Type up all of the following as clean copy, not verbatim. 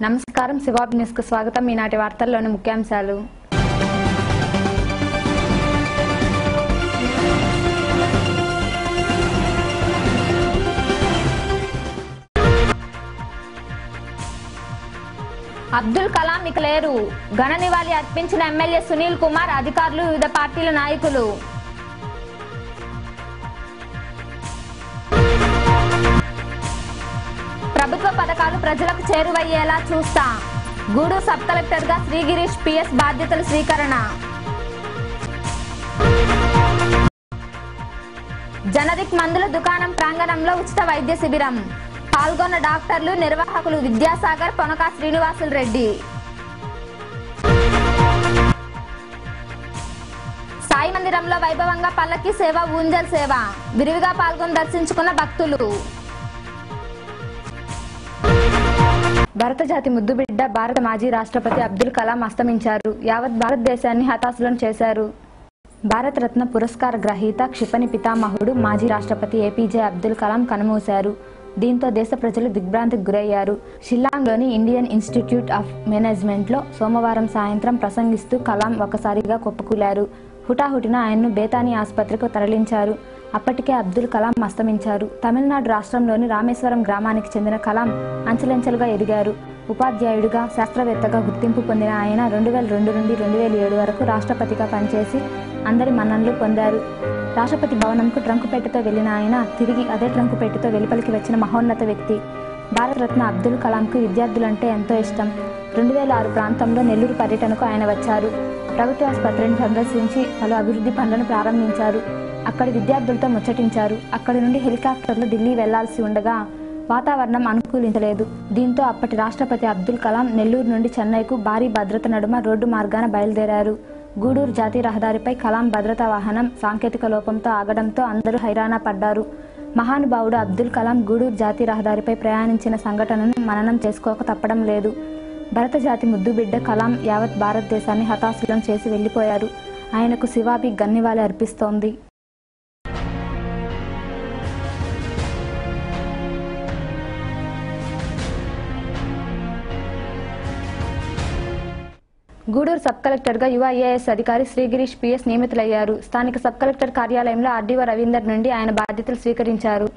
నమస్కారం శివాబ్ న్యూస్ కు స్వాగతం. ఈనాటి వార్తల్లోని ముఖ్యాంశాలు. అబ్దుల్ కలాం ఇక లేరు. ఘన నివాళి అర్పించిన ఎమ్మెల్యే సునీల్ కుమార్, అధికారులు, వివిధ పార్టీల నాయకులు. ప్రభుత్వ పథకాలు ప్రజలకు చేరువయ్యేలా చూస్తా. గూడూరు సబ్ కలెక్టర్ గా శ్రీగిరీష్ పిఎస్ బాధ్యతల స్వీకరణ. జనరిక్ మందుల దుకాణం ప్రాంగణంలో ఉచిత వైద్య శిబిరం. పాల్గొన్న డాక్టర్లు, నిర్వాహకులు విద్యాసాగర్, పొనకా శ్రీనివాసులు రెడ్డి. సాయి మందిరంలో వైభవంగా పల్లకి సేవ, ఊంజల్ సేవ. విరివిగా పాల్గొని దర్శించుకున్న భక్తులు. భారత జాతి ముద్దుబిడ్డ, భారత మాజీ రాష్ట్రపతి అబ్దుల్ కలాం అస్తమించారు. యావత్ భారతదేశాన్ని హతాశులను చేశారు. భారతరత్న పురస్కార గ్రహీత, క్షిపణి పితామహుడు, మాజీ రాష్ట్రపతి ఏపీజే అబ్దుల్ కలాం కన్నుమూశారు. దీంతో దేశ ప్రజలు దిగ్భ్రాంతికి గురయ్యారు. షిల్లాంగ్లోని ఇండియన్ ఇన్స్టిట్యూట్ ఆఫ్ మేనేజ్మెంట్లో సోమవారం సాయంత్రం ప్రసంగిస్తూ కలాం ఒక్కసారిగా కుప్పకూలారు. హుటాహుటిన ఆయన్ను బేతాని ఆసుపత్రికి తరలించారు. అప్పటికే అబ్దుల్ కలాం అస్తమించారు. తమిళనాడు రాష్ట్రంలోని రామేశ్వరం గ్రామానికి చెందిన కలాం అంచెలంచెలుగా ఎదిగారు. ఉపాధ్యాయుడిగా, శాస్త్రవేత్తగా గుర్తింపు పొందిన ఆయన 2002 నుండి 2007 వరకు రాష్ట్రపతిగా పనిచేసి అందరి మన్ననలు పొందారు. రాష్ట్రపతి భవనంకు ట్రంకుపెట్టెతో వెళ్లిన ఆయన తిరిగి అదే ట్రంకుపెట్టెతో వెలుపలికి వచ్చిన మహోన్నత వ్యక్తి. భారతరత్న అబ్దుల్ కలాంకు విద్యార్థులంటే ఎంతో ఇష్టం. 2006 ప్రాంతంలో నెల్లూరు పర్యటనకు ఆయన వచ్చారు. ప్రభుత్వ ఆసుపత్రిని సందర్శించి పలు అభివృద్ధి పనులను ప్రారంభించారు. అక్కడి విద్యార్థులతో ముచ్చటించారు. అక్కడి నుండి హెలికాప్టర్లో ఢిల్లీ వెళ్లాల్సి ఉండగా వాతావరణం అనుకూలించలేదు. దీంతో అప్పటి రాష్ట్రపతి అబ్దుల్ కలాం నెల్లూరు నుండి చెన్నైకు భారీ భద్రత నడుమ రోడ్డు మార్గాన బయలుదేరారు. గూడూరు జాతీయ రహదారిపై కలాం భద్రతా వాహనం సాంకేతిక లోపంతో ఆగడంతో అందరూ హైరాణ పడ్డారు. మహానుభావుడు అబ్దుల్ కలాం గూడూరు జాతీయ రహదారిపై ప్రయాణించిన సంఘటనను మననం చేసుకోక తప్పడం లేదు. భరత జాతి ముద్దుబిడ్డ కలాం యావత్ భారతదేశాన్ని హతాశులం చేసి వెళ్లిపోయారు. ఆయనకు శివాబి గన్నివాళి అర్పిస్తోంది. గూడూరు సబ్ కలెక్టర్ గా యువ ఐఏఎస్ అధికారి శ్రీగిరీష్ పిఎస్ నియమితులయ్యారు. స్థానిక సబ్ కలెక్టర్ కార్యాలయంలో ఆర్డీఓ రవీందర్ నుండి ఆయన బాధ్యతలు స్వీకరించారు.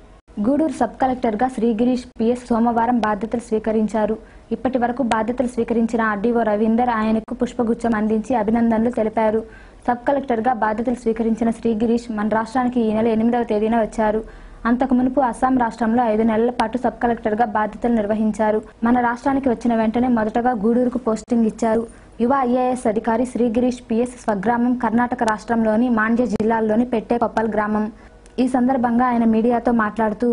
గూడూరు సబ్ కలెక్టర్ గా శ్రీగిరీష్ పిఎస్ సోమవారం బాధ్యతలు స్వీకరించారు. ఇప్పటి వరకు బాధ్యతలు స్వీకరించిన ఆర్డీఓ రవీందర్ ఆయనకు పుష్పగుచ్చం అందించి అభినందనలు తెలిపారు. సబ్ కలెక్టర్ గా బాధ్యతలు స్వీకరించిన శ్రీగిరీష్ మన రాష్ట్రానికి ఈ నెల 8వ తేదీన వచ్చారు. అంతకు మునుపు అస్సాం రాష్ట్రంలో 5 నెలల పాటు సబ్ కలెక్టర్ గా బాధ్యతలు నిర్వహించారు. మన రాష్ట్రానికి వచ్చిన వెంటనే మొదటగా గూడూరుకు పోస్టింగ్ ఇచ్చారు. యువ ఐఏఎస్ అధికారి శ్రీగిరీష్ పిఎస్ స్వగ్రామం కర్ణాటక రాష్ట్రంలోని మాండ్య జిల్లాలోని పెట్టేకొప్పల్ గ్రామం. ఈ సందర్భంగా ఆయన మీడియాతో మాట్లాడుతూ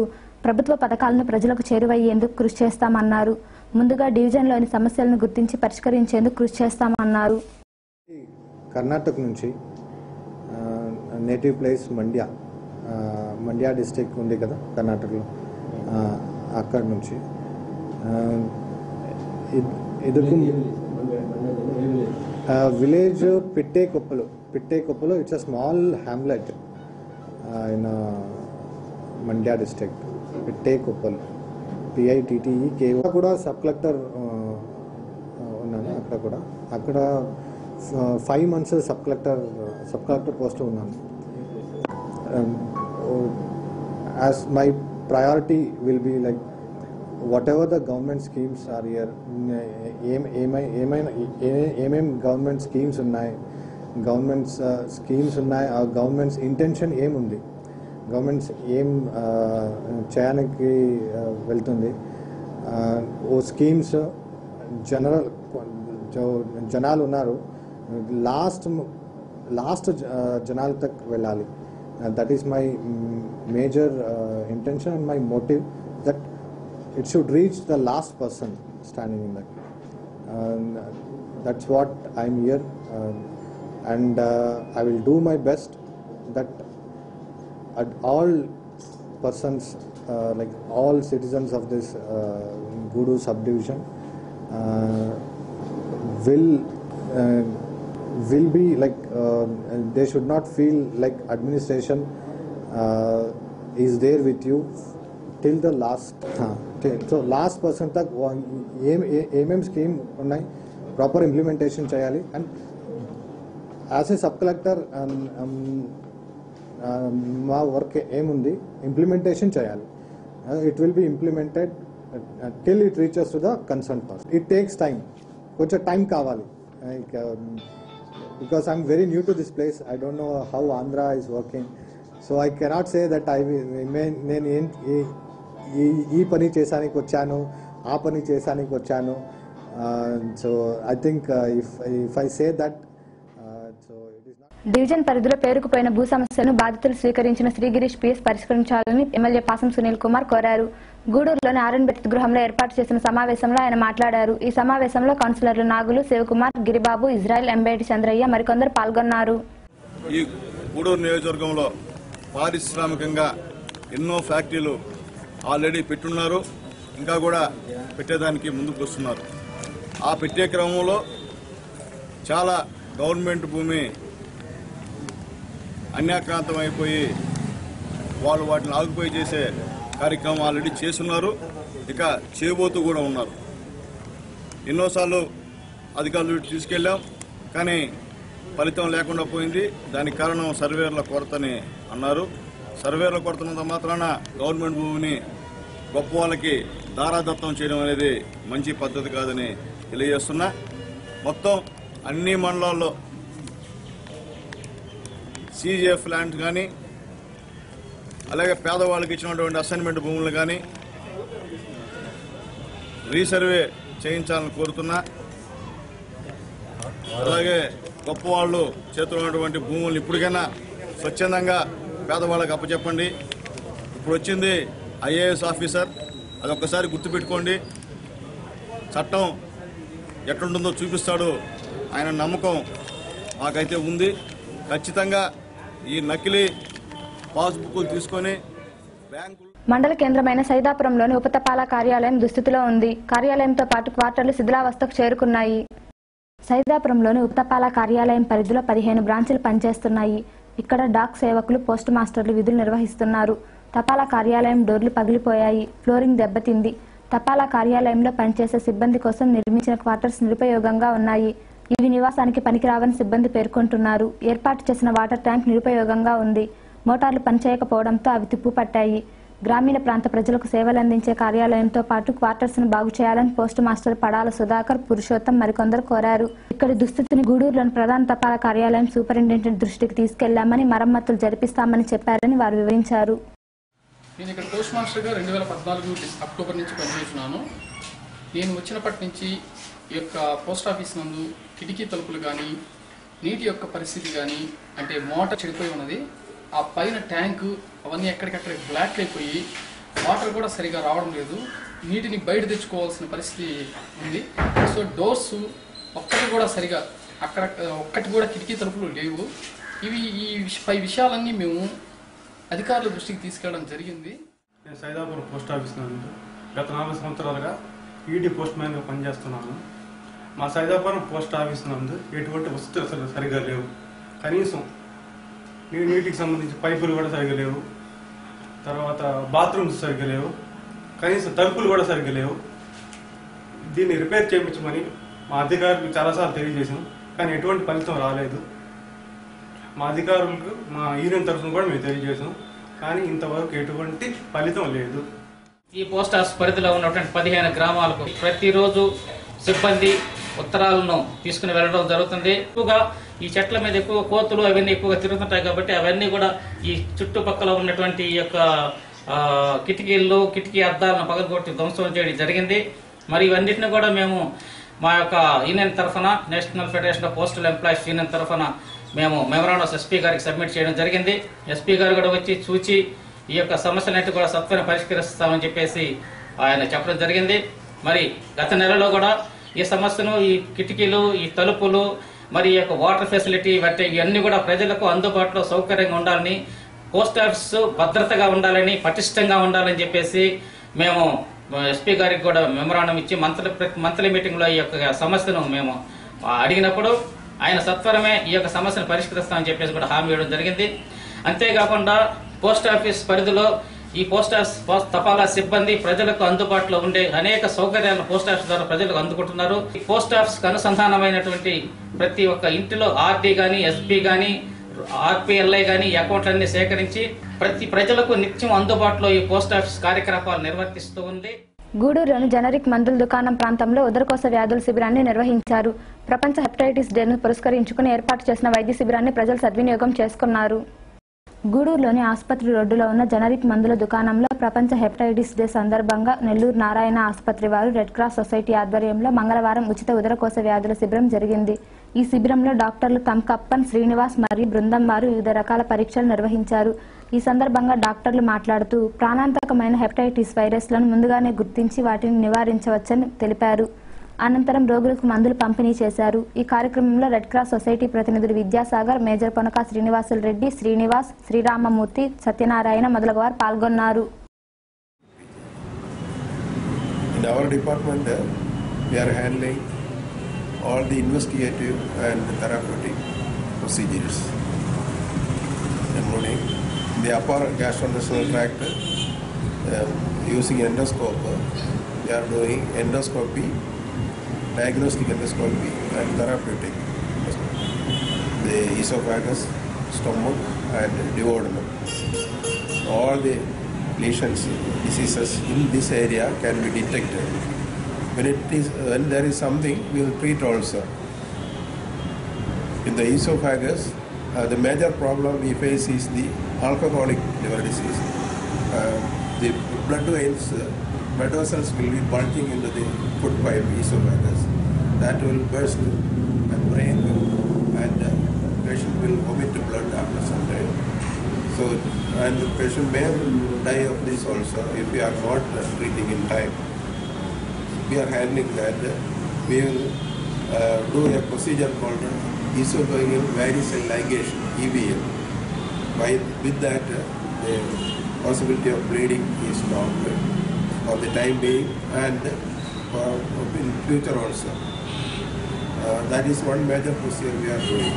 ప్రభుత్వ పథకాలను ప్రజలకు చేరువయ్యేందుకు కృషి చేస్తామన్నారు. ముందుగా డివిజన్లోని సమస్యలను గుర్తించి పరిష్కరించేందుకు కృషి చేస్తామన్నారు. కర్ణాటక నుంచి నేటివ్ ప్లేస్ మండ్యా డిస్ట్రిక్ట్ ఉంది కదా కర్ణాటకలో, అక్కడ నుంచి ఇద్దరు village Pittekoppalu. It's a small hamlet in Mandya district. Pittekoppalu PITTEK కూడా సబ్ కలెక్టర్ ఉన్నాను. అక్కడ 5 months సబ్ కలెక్టర్ పోస్ట్ ఉన్నాను. As my priority will be like whatever the government schemes are here, ఏమేం గవర్నమెంట్ స్కీమ్స్ ఉన్నాయి, ఆ గవర్నమెంట్స్ ఇంటెన్షన్ ఏముంది, గవర్నమెంట్స్ ఏం చేయడానికి వెళ్తుంది, ఓ స్కీమ్స్ జనాలు ఉన్నారు లాస్ట్ జనాల తక్ వెళ్ళాలి. That is my major intention and my motive, that it should reach the last person standing in that. That's what I'm here, and I will do my best that at all persons, like all citizens of this Gudooru subdivision will be like they should not feel like administration is there with you till the last. So last person तक ఏమేం scheme ఉన్నాయి proper implementation చేయాలి. And as a sub collector మా work ఏముంది implementation చేయాలి. It will be implemented till it reaches to the concerned person. It takes time. కొంచెం time కావాలి. Because I'm very new to this place, I don't know how Andhra is working, so I cannot say that నేను ఈ పని చేసానికి వచ్చాను, ఆ పని చేసానికి వచ్చాను. So I think if I say that, so it is not. Division పరిధిలో పేరుకుపోయిన భూ సమస్యను బాధితులు స్వీకరించిన శ్రీగిరీష్ పిఎస్ పరిష్కరించాలని ఎమ్మెల్యే పాసం సునీల్ కుమార్ కోరారు. గూడూరులోని ఆర్ఎన్బెట్ గృహంలో ఏర్పాటు చేసిన సమావేశంలో ఆయన మాట్లాడారు. ఈ సమావేశంలో కౌన్సిలర్లు నాగులు, శివకుమార్, గిరిబాబు, ఇజ్రాయెల్, ఎంబేటి చంద్రయ్య మరికొందరు పాల్గొన్నారు. ఈ గూడూరు నియోజకవర్గంలో పారిశ్రామికంగా ఎన్నో ఫ్యాక్టరీలు ఆల్రెడీ పెట్టున్నారు, ఇంకా కూడా పెట్టేదానికి ముందుకు వస్తున్నారు. ఆ పెట్టే క్రమంలో చాలా గవర్నమెంట్ భూమి అన్యాక్రాంతం అయిపోయి వాళ్ళు వాటిని ఆగిపోయి చేసే కార్యక్రమం ఆల్రెడీ చేస్తున్నారు, ఇక చేయబోతూ కూడా ఉన్నారు. ఎన్నోసార్లు అధికారులు తీసుకెళ్లాం, కానీ ఫలితం లేకుండా పోయింది. దానికి కారణం సర్వేర్ల కొరతని అన్నారు. సర్వేర్ల కొరతనంత మాత్రాన గవర్నమెంట్ భూమిని గొప్ప వాళ్ళకి దారాదత్తం చేయడం అనేది మంచి పద్ధతి కాదని తెలియజేస్తున్నా. మొత్తం అన్ని మండలాల్లో సీజీఎఫ్ ల్యాండ్ కానీ, అలాగే పేదవాళ్ళకి ఇచ్చినటువంటి అసైన్మెంట్ భూములు కానీ రీసర్వే చేయించాలని కోరుతున్నా. అలాగే గొప్ప వాళ్ళు చేతిలో ఉన్నటువంటి భూములను ఇప్పటికైనా స్వచ్ఛందంగా పేదవాళ్ళకి అప్పచెప్పండి. ఇప్పుడు వచ్చింది ఐఏఎస్ ఆఫీసర్, అదొక్కసారి గుర్తుపెట్టుకోండి. చట్టం ఎట్లుంటుందో చూపిస్తాడు, ఆయన నమ్మకం మాకైతే ఉంది. ఖచ్చితంగా ఈ నకిలీ పాస్బుక్లు తీసుకొని బ్యాంకులు. మండల కేంద్రమైన సైదాపురంలోని ఉపతపాలా కార్యాలయం దుస్థితిలో ఉంది. కార్యాలయంతో పాటు క్వార్టర్లు శిథిలావస్థకు చేరుకున్నాయి. సైదాపురంలోని ఉపతపాలా కార్యాలయం పరిధిలో 15 బ్రాంచీలు పనిచేస్తున్నాయి. ఇక్కడ డాక్ సేవకులు, పోస్ట్ మాస్టర్లు విధులు నిర్వహిస్తున్నారు. తపాలా కార్యాలయం డోర్లు పగిలిపోయాయి, ఫ్లోరింగ్ దెబ్బతింది. తపాలా కార్యాలయంలో పనిచేసే సిబ్బంది కోసం నిర్మించిన క్వార్టర్స్ నిరుపయోగంగా ఉన్నాయి. ఇవి నివాసానికి పనికిరావని సిబ్బంది పేర్కొంటున్నారు. ఏర్పాటు చేసిన వాటర్ ట్యాంక్ నిరుపయోగంగా ఉంది. మోటార్లు పనిచేయకపోవడంతో అవి తిప్పుపట్టాయి. గ్రామీణ ప్రాంత ప్రజలకు సేవలందించే కార్యాలయంతో పాటు క్వార్టర్స్ ను బాగు చేయాలని పోస్ట్ మాస్టర్ పడాల సుధాకర్, పురుషోత్తం మరికొందరు కోరారు. ఇక్కడి దుస్థితిని గూడూరులోని ప్రధాన తపాలా కార్యాలయం సూపరింటెండెంట్ దృష్టికి తీసుకెళ్లామని, మరమ్మతులు జరిపిస్తామని చెప్పారని వారు వివరించారు. నేను ఇక్కడ పోస్ట్ మాస్టర్గా 2014 అక్టోబర్ నుంచి పనిచేస్తున్నాను. నేను వచ్చినప్పటి నుంచి ఈ యొక్క పోస్ట్ ఆఫీస్ నందు కిటికీ తలుపులు కానీ, నీటి యొక్క పరిస్థితి కానీ, అంటే మోటార్ చెడిపోయి ఉన్నది. ఆ పైన ట్యాంకు అవన్నీ ఎక్కడికక్కడ బ్లాక్ అయిపోయి వాటర్ కూడా సరిగా రావడం లేదు. నీటిని బయట తెచ్చుకోవాల్సిన పరిస్థితి ఉంది. సో డోర్స్ ఒక్కటి కూడా సరిగా అక్కడ ఒక్కటి కూడా కిటికీ తలుపులు లేవు. ఈ పై విషయాలన్నీ మేము అధికారుల దృష్టికి తీసుకెళ్ళడం జరిగింది. నేను సైదాపురం పోస్ట్ ఆఫీస్ నందు గత 4 సంవత్సరాలుగా ఈడీ పోస్ట్ మ్యాన్గా పనిచేస్తున్నాను. మా సైదాపురం పోస్ట్ ఆఫీస్ నందు ఎటువంటి వసతులు సరిగా లేవు. కనీసం నీటికి సంబంధించి పైపులు కూడా సరిగా లేవు. తర్వాత బాత్రూమ్స్ సరిగ్గా లేవు. కనీసం తలుపులు కూడా సరిగ్గా లేవు. దీన్ని రిపేర్ చేయించమని మా అధికారులకు చాలాసార్లు తెలియజేసాం, కానీ ఎటువంటి ఫలితం రాలేదు. మా అధికారులకు మా యూనియన్ తరఫున కూడా మేము తెలియజేసాం, కానీ ఇంతవరకు ఎటువంటి ఫలితం లేదు. ఈ పోస్ట్ ఆఫీస్ పరిధిలో ఉన్నటువంటి 15 గ్రామాలకు ప్రతిరోజు సిబ్బంది ఉత్తరాలను తీసుకుని వెళ్ళడం జరుగుతుంది. ఎక్కువగా ఈ చెట్ల మీద ఎక్కువ కోతులు అవన్నీ ఎక్కువగా తిరుగుతుంటాయి కాబట్టి అవన్నీ కూడా ఈ చుట్టుపక్కల ఉన్నటువంటి ఈ యొక్క కిటికీ అద్దాలను పగలగొట్టి ధ్వంసం చేయడం జరిగింది. మరి ఇవన్నిటిని కూడా మేము మా యొక్క యూనియన్ తరఫున, national federation of postal employees union తరఫున మేము మెమరాండం ఎస్పీ గారికి సబ్మిట్ చేయడం జరిగింది. ఎస్పీ గారు కూడా వచ్చి చూచి ఈ యొక్క సమస్యలన్నిటి కూడా సత్వరం పరిష్కరిస్తామని చెప్పేసి ఆయన చెప్పడం జరిగింది. మరి గత నెలలో కూడా ఈ సమస్యను, ఈ కిటికీలు, ఈ తలుపులు, మరి ఈ యొక్క వాటర్ ఫెసిలిటీ ఇవన్నీ కూడా ప్రజలకు అందుబాటులో సౌకర్యంగా ఉండాలని, పోస్ట్ ఆఫీస్ భద్రతగా ఉండాలని, పటిష్టంగా ఉండాలని చెప్పేసి మేము ఎస్పీ గారికి కూడా మెమరాండం ఇచ్చి మంత్లీ మీటింగ్లో ఈ యొక్క సమస్యను మేము అడిగినప్పుడు ఆయన సత్వరమే ఈ యొక్క సమస్యను పరిష్కరిస్తామని చెప్పేసి కూడా హామీ ఇవ్వడం జరిగింది. అంతేకాకుండా పోస్ట్ ఆఫీస్ పరిధిలో ఈ పోస్ట్ ఆఫీస్ తపాలా సిబ్బంది ప్రజలకు అందుబాటులో ఉండే అనేక సౌకర్యాలను పోస్ట్ ఆఫీస్ ద్వారా ప్రజలకు అందుకుంటున్నారు. ఈ పోస్ట్ ఆఫీస్ కు అనుసంధానమైనటువంటి ప్రతి ఒక్క ఇంటిలో ఆర్డీ గాని, ఎస్పీ గాని, ఆర్పిఎల్ఐ గాని అకౌంట్లన్నీ సేకరించి ప్రతి ప్రజలకు నిత్యం అందుబాటులో ఈ పోస్ట్ ఆఫీస్ కార్యకలాపాలు నిర్వర్తిస్తూ ఉంది. గూడూరులోని జనరిక్ మందుల దుకాణం ప్రాంతంలో ఉదరకోశ వ్యాధుల శిబిరాన్ని నిర్వహించారు. ప్రపంచ హెపటైటిస్ డేను పురస్కరించుకుని ఏర్పాటు చేసిన వైద్య శిబిరాన్ని ప్రజలు సద్వినియోగం చేసుకున్నారు. గూడూరులోని ఆసుపత్రి రోడ్డులో ఉన్న జనరిక్ మందుల దుకాణంలో ప్రపంచ హెపటైటిస్ డే సందర్భంగా నెల్లూరు నారాయణ ఆసుపత్రి వారు రెడ్ క్రాస్ సొసైటీ ఆధ్వర్యంలో మంగళవారం ఉచిత ఉదరకోశ వ్యాధుల శిబిరం జరిగింది. ఈ శిబిరంలో డాక్టర్లు తమ్కప్పన్ శ్రీనివాస్ మరియు బృందం వారు వివిధ రకాల పరీక్షలు నిర్వహించారు. ఈ సందర్భంగా డాక్టర్లు మాట్లాడుతూ ప్రాణాంతకమైన హెపటైటిస్ వైరస్లను ముందుగానే గుర్తించి వాటిని నివారించవచ్చని తెలిపారు. అనంతరం రోగులకు మందులు పంపిణీ చేశారు. ఈ కార్యక్రమంలో రెడ్ క్రాస్ సొసైటీ ప్రతినిధులు విద్యాసాగర్, మేజర్ పొనక శ్రీనివాసులు రెడ్డి, శ్రీనివాస్, శ్రీరామమూర్తి, సత్యనారాయణ మొదలగు వారు పాల్గొన్నారు. In our department, we are handling all the investigative and therapeutic procedures. Including the upper gastrointestinal tract, using endoscope, we are doing endoscopy, diagnostic endoscopy and therapeutic endoscopy. The esophagus, stomach and duodenum. All the lesions, diseases in this area can be detected. When there is something, we will treat also. In the esophagus, the major problem we face is the alcoholic liver disease. The blood vessels will be bulging into the food pipe esophagus. That will burst and brain will, and patient will vomit blood after some time. So, and the patient may die of this also if we are not treating in time. We are handling that. We will do a procedure called esophageal varicose ligation (EVL). With that, the possibility of bleeding is stopped for the time being and in future also. That is one major procedure we are doing.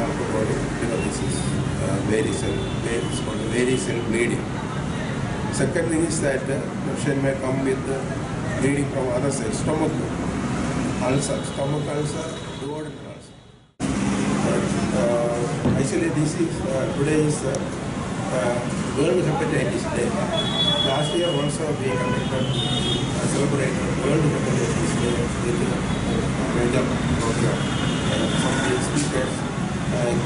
Alcoholic liver disease, varicose bleeding. Second thing is that patient may come with bleeding from other side, stomach ulcer, duodenal ulcer. Actually, this is today is World Hepatitis Day. Last year also we conducted celebrated World Hepatitis Day with a major program. Some of the speakers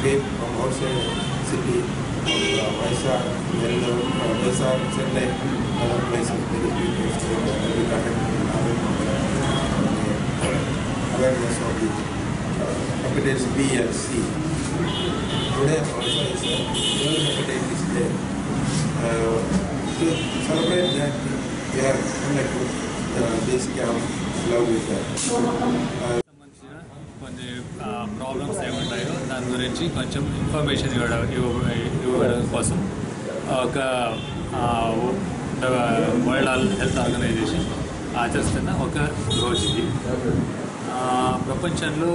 came from outside city, Vizag, Nellore, Vizag, Chennai, other places. Many speakers came and we conducted awareness of the hepatitis B and C. Today also is a World Hepatitis Day. To celebrate that, we are conducting this camp along with that. కొన్ని problems ఏముంటాయో దాని గురించి కొంచెం information ఇవ్వడం కోసం ఒక world health organisation ఆచరిస్తున్న ఒక రోజు ఇది. ప్రపంచంలో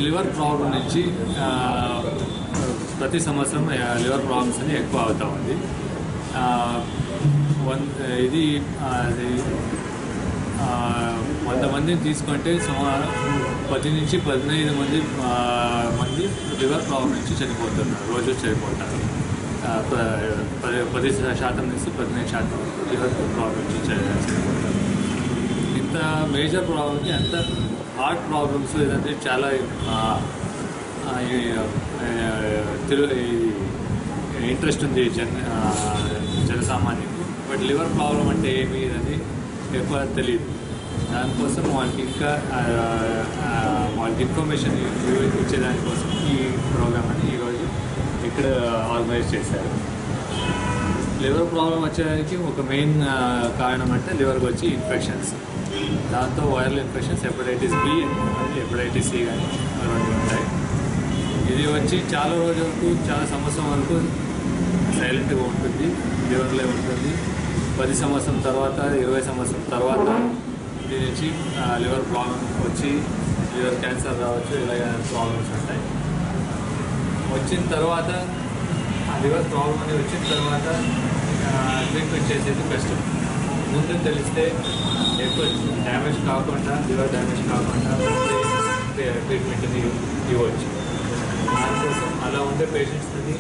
లివర్ ప్రాబ్లం నుంచి ప్రతి సంవత్సరం లివర్ ప్రాబ్లమ్స్ అని ఎక్కువ అవుతా ఉంది. ఇది 100 మందిని తీసుకుంటే సుమారు 10 నుంచి 15 మంది లివర్ ప్రాబ్లం నుంచి చనిపోతున్నారు, రోజు చనిపోతారు. 10% నుంచి 15% లివర్ ప్రాబ్లం నుంచి చనిపోతారు. ఇంత మేజర్ ప్రాబ్లమ్కి అంత హార్ట్ ప్రాబ్లమ్స్ ఇదంటే చాలా ఇంట్రెస్ట్ ఉంది జనసామాన్యులకు. బట్ లివర్ ప్రాబ్లం అంటే ఏమి ఇదని ఎక్కువ తెలియదు. దానికోసం వాళ్ళకి ఇంకా వాళ్ళకి ఇన్ఫర్మేషన్ ఇచ్చేదానికోసం ఈ ప్రోగ్రామ్ అని ఈరోజు ఇక్కడ ఆర్గనైజ్ చేశారు. లివర్ ప్రాబ్లం వచ్చేదానికి ఒక మెయిన్ కారణం అంటే లివర్కి వచ్చి ఇన్ఫెక్షన్స్, దాంతో viral infections hepatitis B and hepatitis C కానీ రెండు ఉంటాయి. ఇది వచ్చి చాలా రోజుల వరకు, చాలా సంవత్సరం వరకు సైలెంట్గా ఉంటుంది, లివర్లో ఉంటుంది. 10 సంవత్సరం తర్వాత, 20 సంవత్సరం తర్వాత దీని నుంచి లివర్ ప్రాబ్లం వచ్చి లివర్ క్యాన్సర్ రావచ్చు, ఇలాగ ప్రాబ్లమ్స్ ఉంటాయి. వచ్చిన తర్వాత లివర్ ప్రాబ్లం అనేది వచ్చిన తర్వాత ట్రీట్మెంట్ చేసేది బెస్ట్. ముందు తెలిస్తే ఎక్కువ డ్యామేజ్ కాకుండా, లివర్ డ్యామేజ్ కాకుండా ట్రీట్మెంట్ని ఇవ్వచ్చు. దానికోసం అలా ఉండే పేషెంట్స్ని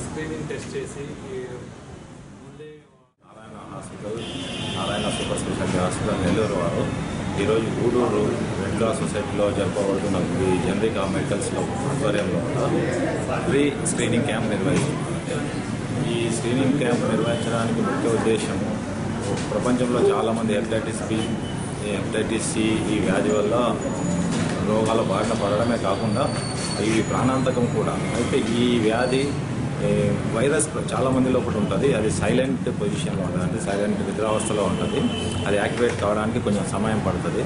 స్క్రీనింగ్ టెస్ట్ చేసి ముందే Narayana hospital, Narayana super speciality hospital Nellore వారు ఈరోజు గూడూరు రెడ్ క్రాస్ సొసైటీలో జరపబడుతున్న ఈ జనరిక్ మెడికల్స్లో ఆధ్వర్యంలో ఫ్రీ స్క్రీనింగ్ క్యాంప్ నిర్వహిస్తున్నారు. ఈ స్క్రీనింగ్ క్యాంప్ నిర్వహించడానికి ముఖ్య ఉద్దేశం, ప్రపంచంలో చాలామంది హెపటైటిస్ బి, హెపటైటిస్ సి ఈ వ్యాధి వల్ల రోగాల బారిన పడడమే కాకుండా ఇవి ప్రాణాంతకం కూడా. అయితే ఈ వ్యాధి వైరస్ చాలామంది లోపల ఉంటుంది. అది సైలెంట్ పొజిషన్లో ఉంటుంది, అంటే సైలెంట్ నిద్రావస్థలో ఉంటుంది. అది యాక్టివేట్ కావడానికి కొంచెం సమయం పడుతుంది.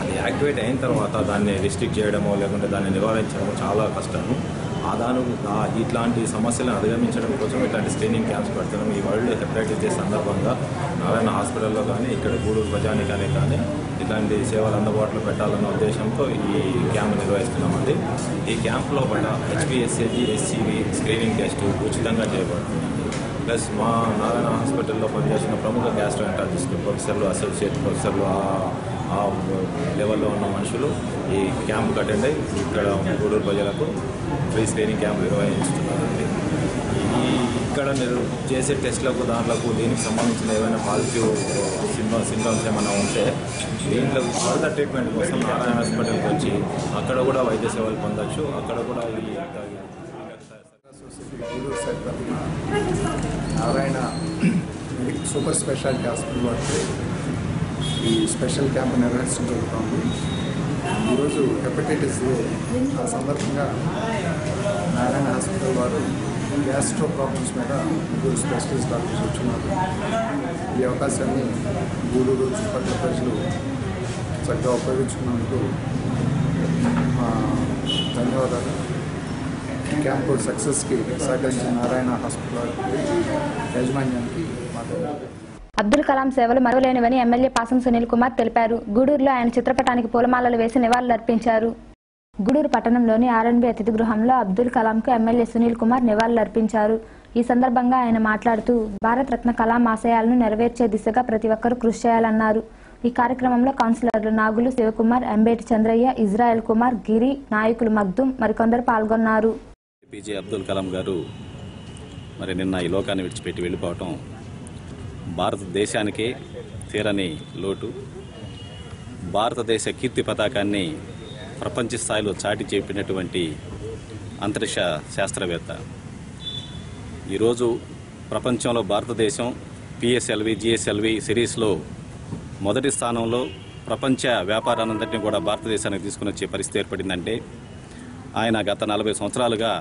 అది యాక్టివేట్ అయిన తర్వాత దాన్ని రిస్ట్రిక్ట్ చేయడమో లేకుంటే దాన్ని నివారించడమో చాలా కష్టము. ఇట్లాంటి సమస్యలను అధిగమించడం కోసం ఇట్లాంటి స్క్రీనింగ్ క్యాంప్స్ పెడతాం. ఈ వరల్డ్ హెపటైటిస్ డే సందర్భంగా నారాయణ హాస్పిటల్లో కానీ ఇక్కడ గూడూరు ప్రజానికానికి కానీ ఇట్లాంటి సేవలు అందుబాటులో పెట్టాలన్న ఉద్దేశంతో ఈ క్యాంప్ నిర్వహిస్తున్నామండి. ఈ క్యాంప్లో పడ్డ HPSAG, SCV స్క్రీనింగ్ టెస్ట్ ఉచితంగా చేయబడుతుంది. ప్లస్ మా నారాయణ హాస్పిటల్లో పనిచేసిన ప్రముఖ గ్యాస్ట్రోఎంట్రాలజిస్టులు, ప్రొఫెసర్లు, అసోసియేట్ ప్రొఫెసర్లు, ఆ లెవెల్లో ఉన్న మనుషులు ఈ క్యాంప్కి అటెండ్ అయ్యి ఇక్కడ గూడూరు ప్రజలకు ఫ్రీ స్క్రీనింగ్ క్యాంప్ నిర్వహిస్తున్నారండి. ఇక్కడ మీరు చేసే టెస్ట్లకు దీనికి సంబంధించిన ఏమైనా పాజిటివ్ సింటమ్స్ ఏమైనా ఉంటే దీంట్లో ఫర్దర్ ట్రీట్మెంట్ కోసం నారాయణ హాస్పిటల్కి వచ్చి అక్కడ కూడా వైద్య సేవలు పొందొచ్చు. అక్కడ కూడా ఈ నారాయణ సూపర్ స్పెషాలిటీ హాస్పిటల్ వారికి ఈ స్పెషల్ క్యాంప్ నిర్వహించడం జరుగుతుంది. ఈరోజు హెపటైటిస్ ఆ సందర్భంగా నారాయణ హాస్పిటల్ వారు గ్యాస్ట్రో ప్రాబ్లమ్స్ మీద ముగ్గురు స్పెషలిస్ట్ డాక్టర్స్ వచ్చినారు. ఈ అవకాశాన్ని గూడూరు చుట్టుపక్కల ప్రజలు చక్కగా ఉపయోగించుకున్నందుకు ధన్యవాదాలు. క్యాంప్ సక్సెస్కి సహకరించిన నారాయణ హాస్పిటల్ యాజమాన్యానికి మాట్లాడారు. అబ్దుల్ కలాం సేవలు మరువలేనివని ఎమ్మెల్యే పాసం సునీల్ కుమార్ తెలిపారు. గూడూరులో ఆయన చిత్రపటానికి పూలమాలలు వేసి నివాళులర్పించారు. గూడూరు పట్టణంలోని R&B అతిథి గృహంలో అబ్దుల్ కలాంకు ఎమ్మెల్యే సునీల్ కుమార్ నివాళులర్పించారు. ఈ సందర్భంగా ఆయన మాట్లాడుతూ భారతరత్న కలాం ఆశయాలను నెరవేర్చే దిశగా ప్రతి ఒక్కరూ కృషి చేయాలన్నారు. ఈ కార్యక్రమంలో కౌన్సిలర్లు నాగులు శివకుమార్, ఎంబేటి చంద్రయ్య, ఇజ్రాయెల్ కుమార్, గిరి, నాయకులు మగ్దుం మరికొందరు పాల్గొన్నారు. APJ అబ్దుల్ కలాం గారు మరి నిన్న ఈ లోకాన్ని విడిచిపెట్టి వెళ్ళిపోవటం భారతదేశానికే తీరని లోటు. భారతదేశ కీర్తి పతాకాన్ని ప్రపంచ స్థాయిలో చాటి చెప్పినటువంటి అంతరిక్ష శాస్త్రవేత్త. ఈరోజు ప్రపంచంలో భారతదేశం PSLV, GSLV సిరీస్లో మొదటి స్థానంలో ప్రపంచ వ్యాపారాన్నంతటినీ కూడా భారతదేశానికి తీసుకుని వచ్చే పరిస్థితి ఏర్పడిందంటే ఆయన గత 40 సంవత్సరాలుగా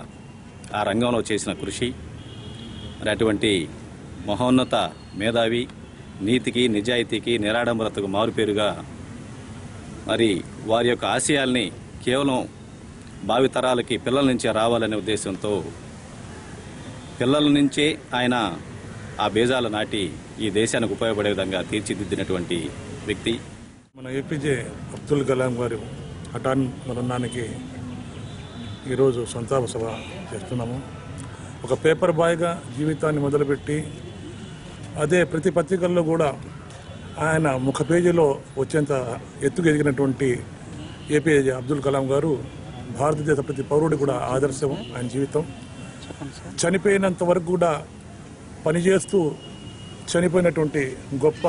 ఆ రంగంలో చేసిన కృషి. మరి అటువంటి మహోన్నత మేధావి, నీతికి, నిజాయితీకి, నిరాడంబరతకు మారుపేరుగా మరి వారి యొక్క ఆశయాల్ని కేవలం భావితరాలకి పిల్లల నుంచే రావాలనే ఉద్దేశంతో పిల్లల నుంచే ఆయన ఆ బీజాలు నాటి ఈ దేశానికి ఉపయోగపడే విధంగా తీర్చిదిద్దినటువంటి వ్యక్తి. మన APJ అబ్దుల్ కలాం గారు హఠాన్ మరణానికి ఈరోజు సంతాప సభ చేస్తున్నాము. ఒక పేపర్ బాయ్గా జీవితాన్ని మొదలుపెట్టి అదే ప్రతి పత్రికల్లో కూడా ఆయన ముఖ పేజీలో వచ్చేంత ఎత్తుకు ఎదిగినటువంటి APJ అబ్దుల్ కలాం గారు భారతదేశ ప్రతి పౌరుడి కూడా ఆదర్శం. ఆయన జీవితం చనిపోయినంత వరకు కూడా పనిచేస్తూ చనిపోయినటువంటి గొప్ప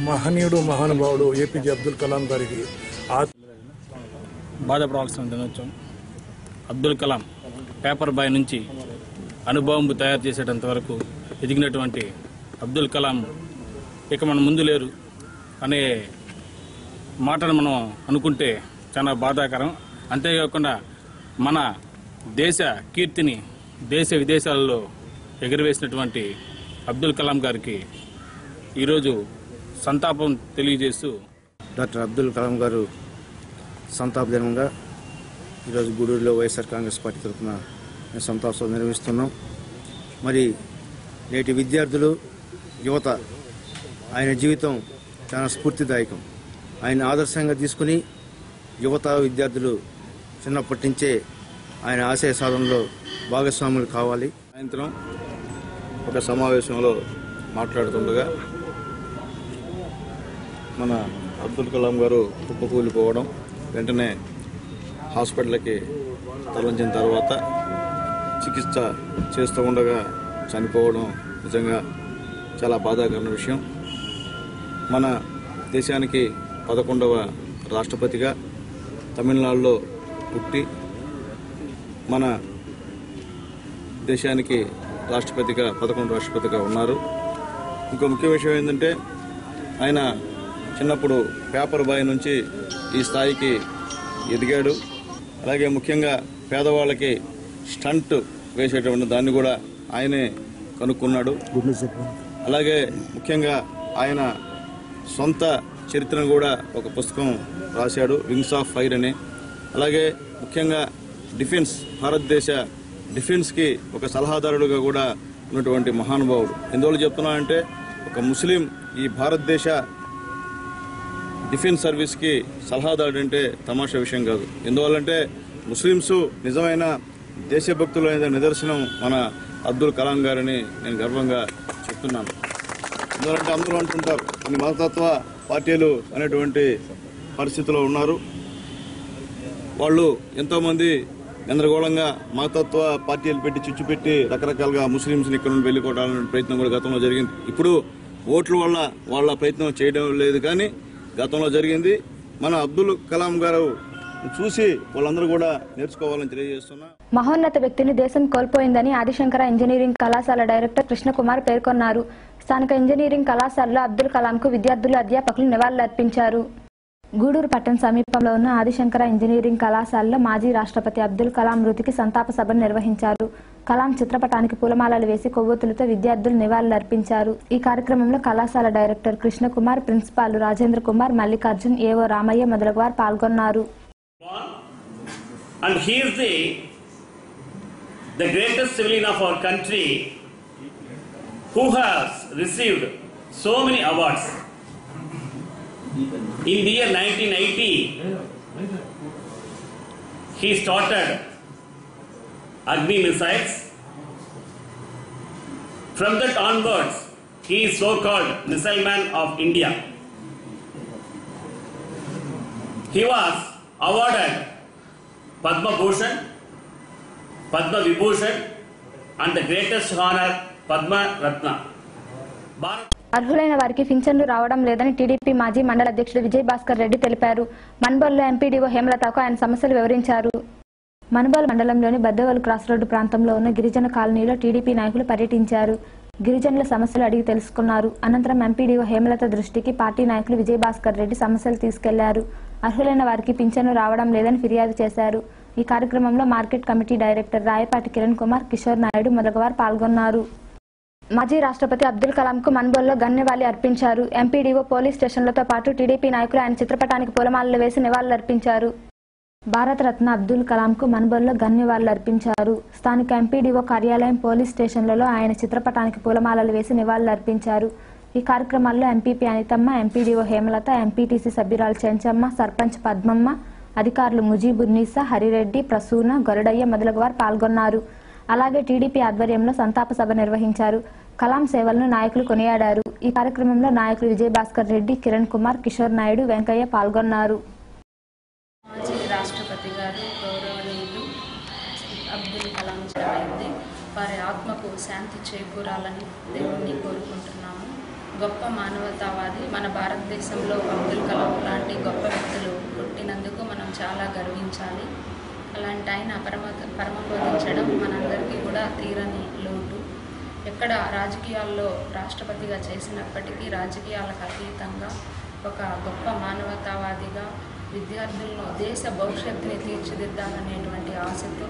మహనీయుడు, మహానుభావుడు APJ అబ్దుల్ కలాం గారికి బాధపడాల్సిన దినోత్సవం. అబ్దుల్ కలాం పేపర్ బాయ్ నుంచి అనుభవం తయారు చేసేటంత వరకు ఎదిగినటువంటి అబ్దుల్ కలాం ఇక మన ముందు లేరు అనే మాటను మనం అనుకుంటే చాలా బాధాకరం. అంతేకాకుండా మన దేశ కీర్తిని దేశ విదేశాలలో ఎగురవేసినటువంటి అబ్దుల్ కలాం గారికి ఈరోజు సంతాపం తెలియజేస్తూ డాక్టర్ అబ్దుల్ కలాం గారు సంతాప దినంగా ఈరోజు గూడూరులో వైఎస్ఆర్ కాంగ్రెస్ పార్టీ తరఫున సంతాప సభ నిర్వహిస్తున్నాం. మరి నేటి విద్యార్థులు, యువత ఆయన జీవితం చాలా స్ఫూర్తిదాయకం. ఆయన ఆదర్శంగా తీసుకుని యువత, విద్యార్థులు చిన్నప్పటి నుంచే ఆయన ఆశయ సాధనలో భాగస్వాములు కావాలి. సాయంత్రం ఒక సమావేశంలో మాట్లాడుతుండగా మన అబ్దుల్ కలాం గారు కుప్పకూలిపోవడం, వెంటనే హాస్పిటల్కి తరలించిన తర్వాత చికిత్స చేస్తూ ఉండగా చనిపోవడం నిజంగా చాలా బాధాకరమైన విషయం. మన దేశానికి 11వ రాష్ట్రపతిగా తమిళనాడులో పుట్టి మన దేశానికి రాష్ట్రపతిగా 11 రాష్ట్రపతిగా ఉన్నారు. ఇంకో ముఖ్య విషయం ఏంటంటే ఆయన చిన్నప్పుడు పేపర్ బాయ్ నుంచి ఈ స్థాయికి ఎదిగాడు. అలాగే ముఖ్యంగా పేదవాళ్ళకి స్టంట్ వేసేటువంటి దాన్ని కూడా ఆయనే కనుక్కున్నాడు. అలాగే ముఖ్యంగా ఆయన సొంత చరిత్రను కూడా ఒక పుస్తకం రాశాడు, వింగ్స్ ఆఫ్ ఫైర్ అని. అలాగే ముఖ్యంగా డిఫెన్స్, భారతదేశ డిఫెన్స్కి ఒక సలహాదారుడుగా కూడా ఉన్నటువంటి మహానుభావుడు. ఎందువల్ల చెప్తున్నానంటే ఒక ముస్లిం ఈ భారతదేశ డిఫెన్స్ సర్వీస్కి సలహాదారుడు అంటే తమాషా విషయం కాదు. ఎందువల్లంటే ముస్లింస్ నిజమైన దేశభక్తులైన నిదర్శనం మన అబ్దుల్ కలాం గారని నేను గర్వంగా చెప్తున్నాను. ఎందుకంటే అందరూ అంటుంటారు కొన్ని మతతత్వ పార్టీలు అనేటువంటి పరిస్థితిలో ఉన్నారు. వాళ్ళు ఎంతోమంది గందరగోళంగా మతతత్వ పార్టీలు పెట్టి చిచ్చు పెట్టి రకరకాలుగా ముస్లింస్ని ఇక్కడ నుండి వెళ్ళిపోవడాలనే ప్రయత్నం కూడా గతంలో జరిగింది. ఇప్పుడు ఓట్ల వల్ల వాళ్ళ ప్రయత్నం చేయడం లేదు, కానీ గతంలో జరిగింది. మన అబ్దుల్ కలాం గారు చూసి వాళ్ళందరూ కూడా నేర్చుకోవాలని తెలియజేస్తున్నా. మహోన్నత వ్యక్తిని దేశం కోల్పోయిందని ఆదిశంకర ఇంజనీరింగ్ కళాశాల డైరెక్టర్ కృష్ణకుమార్ పేర్కొన్నారు. స్థానిక ఇంజనీరింగ్ కళాశాలలో అబ్దుల్ కలాంకు విద్యార్థులు, అధ్యాపకులు నివాళులర్పించారు. గూడూరు పట్టణ సమీపంలో ఉన్న ఆదిశంకర ఇంజనీరింగ్ కళాశాలలో మాజీ రాష్ట్రపతి అబ్దుల్ కలాం మృతికి సంతాప సభను నిర్వహించారు. కలాం చిత్రపటానికి పూలమాలలు వేసి కొవ్వొత్తులతో విద్యార్థులు నివాళులర్పించారు. ఈ కార్యక్రమంలో కళాశాల డైరెక్టర్ కృష్ణకుమార్, ప్రిన్సిపాల్ రాజేంద్ర కుమార్, మల్లికార్జున్, ఏవో రామయ్య మొదలగు వారు పాల్గొన్నారు. And he is the greatest civilian of our country who has received so many awards. In the year 1980, he started Agni missiles. From that onwards, he is so-called Missile Man of India. He was awarded Padma Bhushan, Padma Vibhushan and the greatest honor Padma Ratna. అర్హులైన వారికి పింఛన్లు రావడం లేదని TDP మాజీ మండల అధ్యక్షుడు విజయ్ భాస్కర్ రెడ్డి తెలిపారు. మన్బోల్లో MPDO హేమలతకు ఆయన సమస్యలు వివరించారు. మన్బోల్ మండలంలోని బద్దవోలు క్రాస్ రోడ్డు ప్రాంతంలో ఉన్న గిరిజన కాలనీలో టీడీపీ నాయకులు పర్యటించారు. గిరిజనుల సమస్యలు అడిగి తెలుసుకున్నారు. అనంతరం ఎంపీడీఓ హేమలత దృష్టికి పార్టీ నాయకులు విజయ్ భాస్కర్ రెడ్డి సమస్యలు తీసుకెళ్లారు. అర్హులైన వారికి పింఛన్లు రావడం లేదని ఫిర్యాదు చేశారు. ఈ కార్యక్రమంలో market committee director Rayapati Kiran Kumar, Kishore Naidu మొదలగువారు పాల్గొన్నారు. మాజీ రాష్ట్రపతి అబ్దుల్ కలాంకు మన్బోల్లో గన్నివాళి అర్పించారు. ఎంపీడీఓ, పోలీస్ స్టేషన్లతో పాటు టీడీపీ నాయకులు ఆయన చిత్రపటానికి పూలమాలలు వేసి నివాళులర్పించారు. భారతరత్న అబ్దుల్ కలాంకు మన్బోల్లో గన్నివాళులర్పించారు. స్థానిక ఎంపీడీఓ కార్యాలయం, పోలీస్ స్టేషన్లలో ఆయన చిత్రపటానికి పూలమాలలు వేసి నివాళులర్పించారు. ఈ కార్యక్రమాల్లో ఎంపీపీ అనితమ్మ, ఎంపీడీఓ హేమలత, ఎంపీటీసీ సభ్యురాలు చెంచమ్మ, సర్పంచ్ పద్మమ్మ, అధికారులు ముజీబున్నీసా, హరిరెడ్డి, ప్రసూన, గరుడయ్య మొదలగువారు పాల్గొన్నారు. అలాగే టీడీపీ ఆధ్వర్యంలో సంతాప సభ నిర్వహించారు. కలాం సేవలను నాయకులు కొనియాడారు. ఈ కార్యక్రమంలో నాయకులు విజయ్ భాస్కర్ రెడ్డి, కిరణ్ కుమార్, కిషోర్ నాయుడు, వెంకయ్య పాల్గొన్నారు. మాజీ రాష్ట్రపతి గారు గౌరవనీయులు అబ్దుల్ కలాం జయంతి, వారి ఆత్మకు శాంతి చేకూరాలని దేవుణ్ణి కోరుకుంటున్నాము. గొప్ప మానవతావాది మన భారతదేశంలో అబ్దుల్ కలాం లాంటి గొప్ప వ్యక్తులు పుట్టినందుకు మనం చాలా గర్వించాలి. అలాంటి ఆయన పరమపదించడం మనందరికీ కూడా తీరని లోటు. ఎక్కడ రాజకీయాల్లో రాష్ట్రపతిగా చేసినప్పటికీ రాజకీయాలకు అతీతంగా ఒక గొప్ప మానవతావాదిగా విద్యార్థులను దేశ భవిష్యత్తుని తీర్చిదిద్దాలనేటువంటి ఆశతో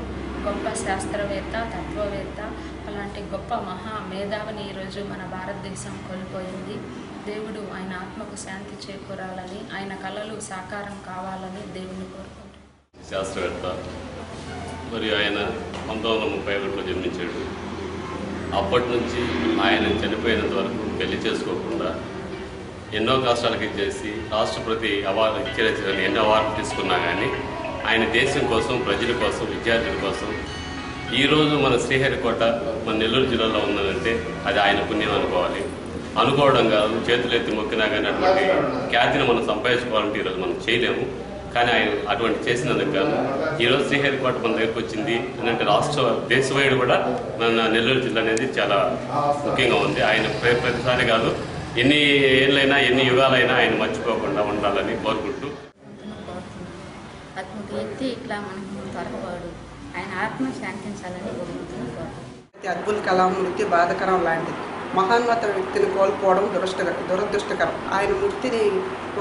గొప్ప శాస్త్రవేత్త, తత్వవేత్త, అలాంటి గొప్ప మహా మేధావిని ఈరోజు మన భారతదేశం కోల్పోయింది. దేవుడు ఆయన ఆత్మకు శాంతి చేకూరాలని, ఆయన కలలు సాకారం కావాలని దేవుని కోరుకుంటున్నాను. శాస్త్రవేత్త, మరియు ఆయన 1931లో జన్మించాడు. అప్పటి నుంచి ఆయన చనిపోయినంత వరకు పెళ్లి చేసుకోకుండా ఎన్నో కష్టాలకి చేసి రాష్ట్రపతి అవార్డు ఇచ్చేదని ఎన్నో అవార్డులు తీసుకున్నా కానీ ఆయన దేశం కోసం, ప్రజల కోసం, విద్యార్థుల కోసం ఈరోజు మన శ్రీహరికోట మన నెల్లూరు జిల్లాలో ఉన్నదంటే అది ఆయన పుణ్యం అనుకోవాలి. అనుకోవడం కాదు, చేతులెత్తి మొక్కినా కానీ అటువంటి ఖ్యాతిని మనం సంపాదించుకోవాలంటే ఈరోజు మనం చేయలేము. కానీ ఆయన అటువంటి చేసినందుకు కాదు ఈరోజు శ్రీహరికోట మన దగ్గరకు వచ్చింది అంటే దేశ వైడ్ కూడా మన నెల్లూరు జిల్లా అనేది చాలా ముఖ్యంగా ఉంది. ఆయన ప్రతిసారి కాదు, ఎన్ని ఏళ్ళైనా ఎన్ని యుగాలైనా ఆయన మర్చిపోకుండా ఉండాలని కోరుకుంటూ అటువంటి వ్యక్తి ఇట్లా మనకు దొరకవాడు, ఆయన ఆత్మ శాంతించాలని కోరుకుంటున్నాను. అబ్దుల్ కలాం మృతి బాధకరం లాంటిది. మహాన్నత వ్యక్తిని కోల్పోవడం దురదృష్టకరం. ఆయన మృతిని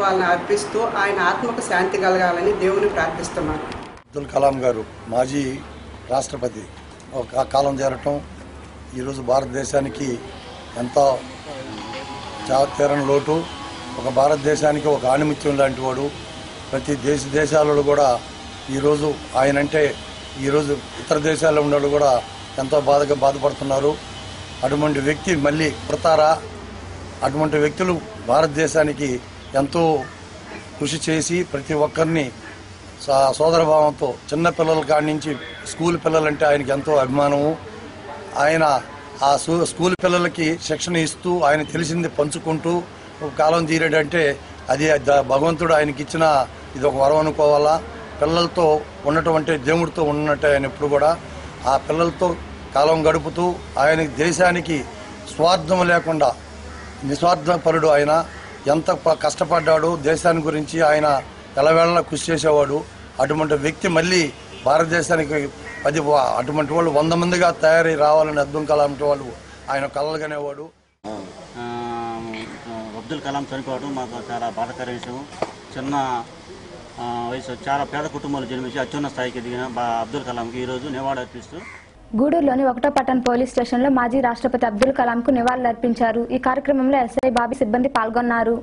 వాళ్ళని అర్పిస్తూ ఆయన ఆత్మకు శాంతి కలగాలని దేవుని ప్రార్థిస్తున్నాను. అబ్దుల్ కలాం గారు మాజీ రాష్ట్రపతి ఒక కాలం చేరటం ఈరోజు భారతదేశానికి ఎంతో తీరని లోటు. ఒక భారతదేశానికి ఒక ఆణిముత్యం లాంటి వాడు. ప్రతి దేశాలలో కూడా ఈరోజు ఆయనంటే ఈరోజు ఇతర దేశాల్లో ఉన్న వాళ్ళు కూడా ఎంతో బాధపడుతున్నారు. అటువంటి వ్యక్తి మళ్ళీ పుడతారా? అటువంటి వ్యక్తులు భారతదేశానికి ఎంతో కృషి చేసి ప్రతి ఒక్కరిని సోదరభావంతో చిన్నపిల్లల కాడి నుంచి స్కూల్ పిల్లలంటే ఆయనకి ఎంతో అభిమానము. ఆయన ఆ స్కూల్ పిల్లలకి శిక్షణ ఇస్తూ ఆయన తెలిసింది పంచుకుంటూ కాలం తీరేటంటే అది భగవంతుడు ఆయనకి ఇచ్చిన ఇది ఒక వరం అనుకోవాలా. పిల్లలతో ఉండటం అంటే దేవుడితో ఉన్నట్టే. ఆయన ఎప్పుడు కూడా ఆ పిల్లలతో కాలం గడుపుతూ ఆయన దేశానికి స్వార్థం లేకుండా నిస్వార్థపరుడు. ఆయన ఎంత కష్టపడ్డాడు దేశాన్ని గురించి ఆయన ఎలవేళలా కృషి చేసేవాడు. అటువంటి వ్యక్తి మళ్ళీ భారతదేశానికి అటువంటి వాళ్ళు 100 మందిగా తయారై రావాలని అబ్దుల్ కలాం వాళ్ళు ఆయన కలలుగనేవాడు. అబ్దుల్ కలాం చనిపోవడం మాకు చాలా బాధాకర విషయం. చిన్న వయసు చాలా పేద కుటుంబాలు జన్మించి అత్యున్నత స్థాయికి ఎదిగిన అబ్దుల్ కలాంకి ఈరోజు నివాళులు అర్పిస్తూ గూడూరులోని 1వ పట్టణ పోలీస్ స్టేషన్లో మాజీ రాష్ట్రపతి అబ్దుల్ కలాంకు నివాళులర్పించారు. ఈ కార్యక్రమంలో ఎస్ఐ బాబీ సిబ్బంది పాల్గొన్నారు.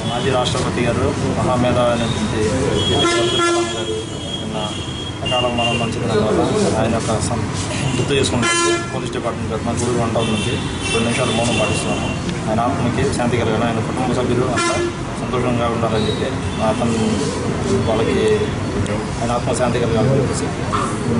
మాజీ రాష్ట్రపతి గారు మహామేధావైనటువంటి అబ్దుల్ కలాం గారు అకాలం మనం చెందిన వల్ల ఆయన యొక్క గుర్తు చేసుకుంటూ పోలీస్ డిపార్ట్మెంట్ తరఫున గూడూరు 1 నుంచి 2 నిమిషాలు మౌనం పాటిస్తున్నాము. ఆయన ఆత్మకి శాంతి కలగాలి, ఆయన కుటుంబ సభ్యులు అంతా సంతోషంగా ఉండాలని చెప్పి అతను వాళ్ళకి ఆయన ఆత్మ శాంతి కలగాలని చెప్పేసి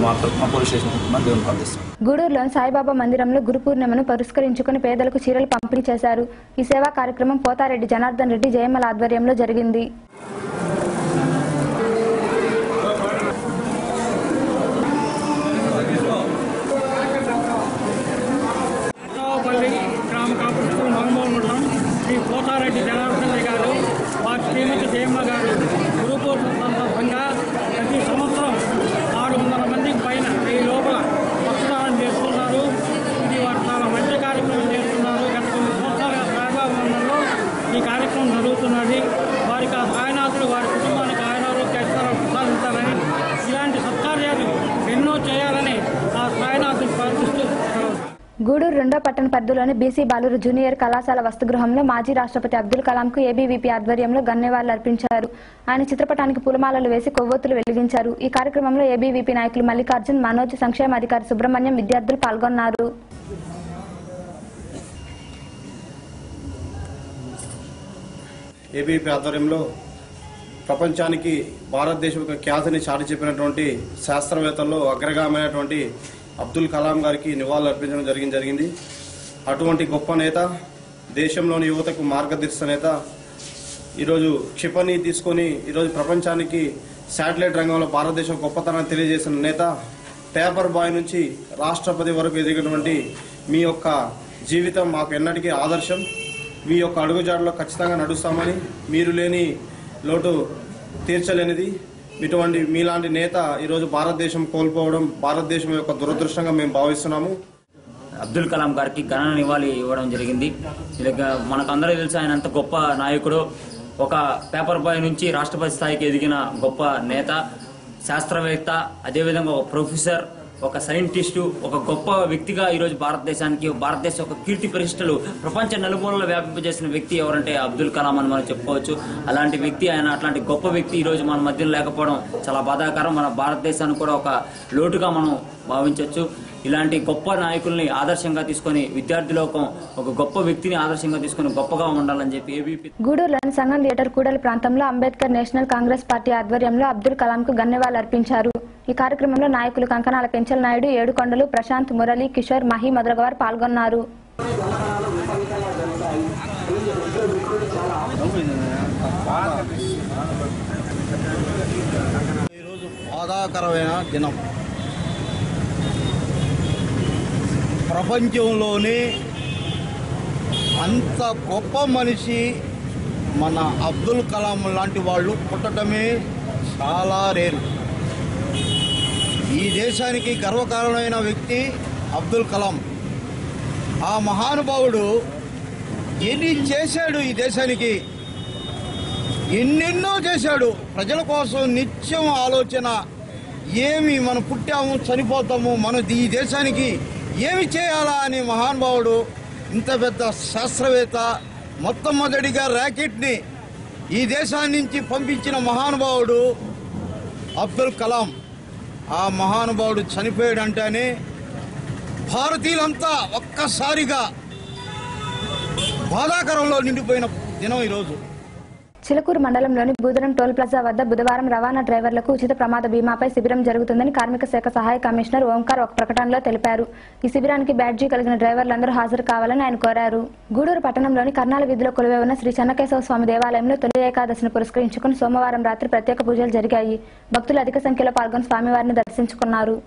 మా పోలీస్ స్టేషన్ తరఫున దేవుని ప్రార్థిస్తాం. గూడూరులోని సాయిబాబా మందిరంలో గురు పూర్ణిమను పురస్కరించుకుని పేదలకు చీరలు పంపిణీ చేశారు. ఈ సేవా కార్యక్రమం పోతారెడ్డి జనార్దన్ రెడ్డి జయమ్మల ఆధ్వర్యంలో జరిగింది. పోతారెడ్డి జనార్దన్ గారు వారి శ్రీమతి జయమ్మ గారు గురుపూర్ణిమ సందర్భంగా ప్రతి సంవత్సరం 600 మందికి పైన ఈ లోపల రక్తదానం చేస్తున్నారు. ఇది వారు చాలా మంచి కార్యక్రమం చేస్తున్నారు. గత కొన్ని సంవత్సరాలుగా సాయిబాబా ఈ కార్యక్రమం జరుగుతున్నది. వారికి ఆ సాయనాథులు వారి కుటుంబానికి ఆరోగ్య ప్రసాదించాలని ఇలాంటి సత్కార్యాలు ఎన్నో చేయాలని ఆ సాయనాథులు ప్రార్థిస్తూ గూడూరు 2వ పట్టణ పరిధిలోని బీసీ బాలురు జూనియర్ కళాశాల వసతిగృహంలో మాజీ రాష్ట్రపతి అబ్దుల్ కలాంకు ఏబీవీపీ ఆధ్వర్యంలో ఘన్యవాదాలు అర్పించారు. ఆయన చిత్రపటానికి పూలమాలలు వేసి కొవ్వొత్తులు వెలిగించారు. ఈ కార్యక్రమంలో ఏబీవీపీ నాయకులు మల్లికార్జున్, మనోజ్, సంక్షేమాధికారి సుబ్రహ్మణ్యం, విద్యార్థులు పాల్గొన్నారు. ఏబీవీపీ ఆధ్వర్యంలో ప్రపంచానికి భారతదేశం యొక్క ఖ్యాతిని చాటి చెప్పినటువంటి శాస్త్రవేత్తల్లో అగ్రగామైనటువంటి అబ్దుల్ కలాం గారికి నివాళులు అర్పించడం జరిగింది. అటువంటి గొప్ప నేత, దేశంలోని యువతకు మార్గదర్శక నేత, ఈరోజు క్షిపణి తీసుకొని ఈరోజు ప్రపంచానికి శాటిలైట్ రంగంలో భారతదేశం గొప్పతనాన్ని తెలియజేసిన నేత, పేపర్ బాయ్ నుంచి రాష్ట్రపతి వరకు ఎదిగినటువంటి మీ యొక్క జీవితం మాకు ఎన్నటికీ ఆదర్శం. మీ యొక్క అడుగుజాడలో ఖచ్చితంగా నడుస్తామని, మీరు లేని లోటు తీర్చలేనిది. ఇటువంటి మీలాంటి నేత ఈరోజు భారతదేశం కోల్పోవడం భారతదేశం యొక్క దురదృష్టంగా మేము భావిస్తున్నాము. అబ్దుల్ కలాం గారికి ఘన నివాళి ఇవ్వడం జరిగింది. మనకందరూ తెలుసు ఆయన అంత గొప్ప నాయకుడు. ఒక పేపర్ బాయ్ నుంచి రాష్ట్రపతి స్థాయికి ఎదిగిన గొప్ప నేత, శాస్త్రవేత్త, అదేవిధంగా ఒక ప్రొఫెసర్, ఒక సైంటిస్టు, ఒక గొప్ప వ్యక్తిగా ఈరోజు భారతదేశ ఒక కీర్తి ప్రతిష్టలు ప్రపంచ నలుమూలలో వ్యాపింపజేసిన వ్యక్తి ఎవరంటే అబ్దుల్ కలాం అని మనం చెప్పుకోవచ్చు. అలాంటి వ్యక్తి ఆయన, అట్లాంటి గొప్ప వ్యక్తి ఈరోజు మన మధ్యలో లేకపోవడం చాలా బాధాకరం. మన భారతదేశానికి కూడా ఒక లోటుగా మనం భావించవచ్చు. ఇలాంటి గొప్ప నాయకుల్ని ఆదర్శంగా తీసుకొని విద్యార్థి లోకం ఒక గొప్ప వ్యక్తిని ఆదర్శంగా తీసుకొని గొప్పగా ఉండాలని చెప్పి ఏబీపీ గూడూరులోని సంగం థియేటర్ కూడలి ప్రాంతంలో అంబేద్కర్ నేషనల్ కాంగ్రెస్ పార్టీ ఆధ్వర్యంలో అబ్దుల్ కలాంకు ఘన్యవాదాలు అర్పించారు. ఈ కార్యక్రమంలో నాయకులు కంకనాల పెంచల నాయుడు, ఏడుకొండలు, ప్రశాంత్, మురళి, కిషోర్, మహి మొదలగు వారు పాల్గొన్నారు. ఈరోజు బాధాకరమైన దినం. ప్రపంచంలోనే అంత గొప్ప మనిషి మన అబ్దుల్ కలాం లాంటి వాళ్ళు పుట్టడమే చాలా రేరు. ఈ దేశానికి గర్వకారణమైన వ్యక్తి అబ్దుల్ కలాం. ఆ మహానుభావుడు ఎన్ని చేశాడు, ఈ దేశానికి ఎన్నెన్నో చేశాడు. ప్రజల కోసం నిత్యం ఆలోచన, ఏమి మనం పుట్టాము చనిపోతాము, మన ఈ దేశానికి ఏమి చేయాలా అని మహానుభావుడు. ఇంత పెద్ద శాస్త్రవేత్త, మొట్టమొదటిగా ర్యాకెట్ని ఈ దేశాన్ని నుంచి పంపించిన మహానుభావుడు అబ్దుల్ కలాం. ఆ మహానుభావుడు చనిపోయాడంటేనే భారతీయులంతా ఒక్కసారిగా బాధాకరంలో నిండిపోయిన దినం ఈరోజు. చిలకూరు మండలంలోని బూదరం టోల్ ప్లాజా వద్ద బుధవారం రవాణా డ్రైవర్లకు ఉచిత ప్రమాద బీమాపై శిబిరం జరుగుతుందని కార్మిక శాఖ సహాయ కమిషనర్ ఓంకార్ ఒక ప్రకటనలో తెలిపారు. ఈ శిబిరానికి బ్యాడ్జీ కలిగిన డ్రైవర్లందరూ హాజరు కావాలని ఆయన కోరారు. గూడూరు పట్టణంలోని కర్నాల వీధిలో కొలువై ఉన్న శ్రీ చెన్నకేశవ స్వామి దేవాలయంలో తొలి ఏకాదశిని పురస్కరించుకుని సోమవారం రాత్రి ప్రత్యేక పూజలు జరిగాయి. భక్తులు అధిక సంఖ్యలో పాల్గొని స్వామివారిని దర్శించుకున్నారు.